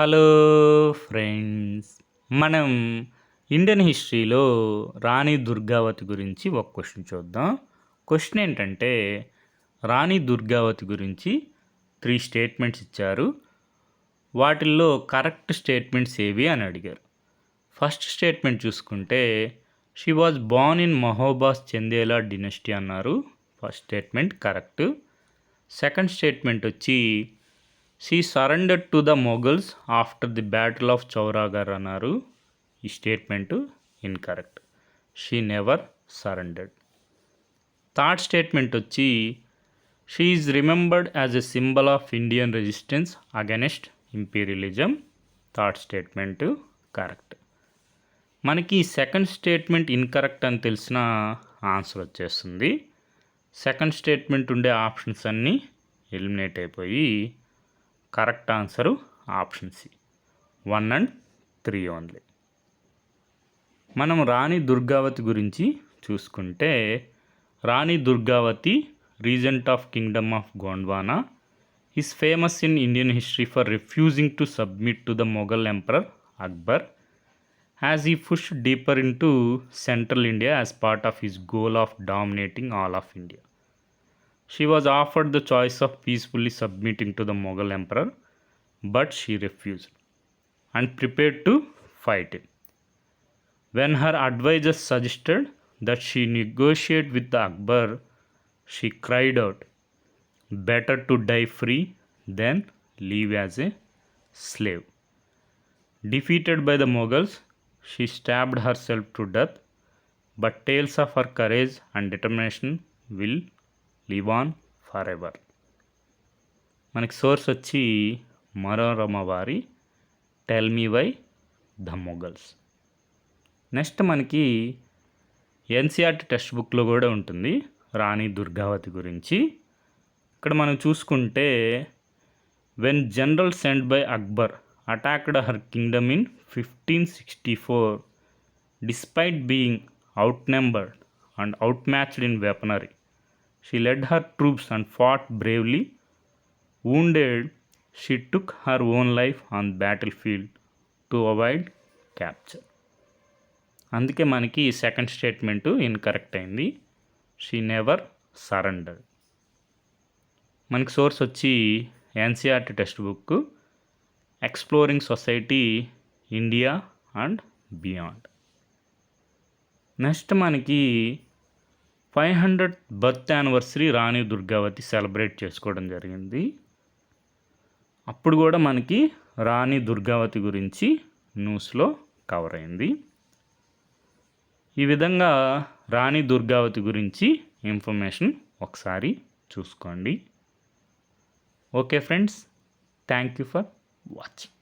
Hello friends. మనం Indian హిస్టరీలో రాణి దుర్గావతి గురించి ఒక క్వశ్చన్ చూద్దాం. క్వశ్చన్ ఏంటంటే, రాణి దుర్గావతి గురించి 3 స్టేట్మెంట్స్ ఇచ్చారు. వాటిల్లో కరెక్ట్ స్టేట్మెంట్స్ ఏవి అని అడిగారు. ఫస్ట్ స్టేట్మెంట్ చూసుకుంటే, she was born in Mahoba's Chandela dynasty అన్నారు. First statement correct. Second statement వచ్చి she surrendered to the Mughals after the battle of Chauragarh అన్నారు. ఈ statement incorrect. She never surrendered. Third statement వచ్చి she is remembered as a symbol of Indian resistance against imperialism. Third statement correct. మనకి second statement incorrect అని తెలిసిన answer వచ్చేస్తుంది. Second statement ఉండే options అన్నీ eliminate అయిపోయి correct answer option C 1 and 3 only. మనం రాణి దుర్గావతి గురించి చూసుకుంటే, Rani Durgavati regent of kingdom of Gondwana is famous in Indian history for refusing to submit to the Mughal emperor Akbar as he pushed deeper into central India as part of his goal of dominating all of India. She was offered the choice of peacefully submitting to the Mughal emperor, but she refused and prepared to fight him. When her advisors suggested that she negotiate with the Akbar, she cried out, "Better to die free than live as a slave." Defeated by the Mughals, she stabbed herself to death, but tales of her courage and determination will live on forever. మనకి source వచ్చి మనోరమ వారి tell me why the Mughals. Next మనకి NCERT text బుక్లో కూడా ఉంటుంది రాణి దుర్గావతి గురించి. ఇక్కడ మనం చూసుకుంటే, when general sent by Akbar attacked her kingdom in 1564, despite being outnumbered and outmatched in weaponry, she led her troops and fought bravely. Wounded, she took her own life on battlefield to avoid capture. అందుకే మనకి second statement incorrect అయింది. She never surrendered. మనకి source వచ్చి NCERT text book exploring society India and beyond. Next మనకి 500th birth anniversary రాణి Durgavati celebrate చేసుకోవడం జరిగింది. అప్పుడు కూడా మనకి రాణి దుర్గావతి గురించి న్యూస్లో కవర్ అయింది. ఈ విధంగా రాణి దుర్గావతి గురించి ఇన్ఫర్మేషన్ ఒకసారి చూసుకోండి. Okay friends, thank you for watching.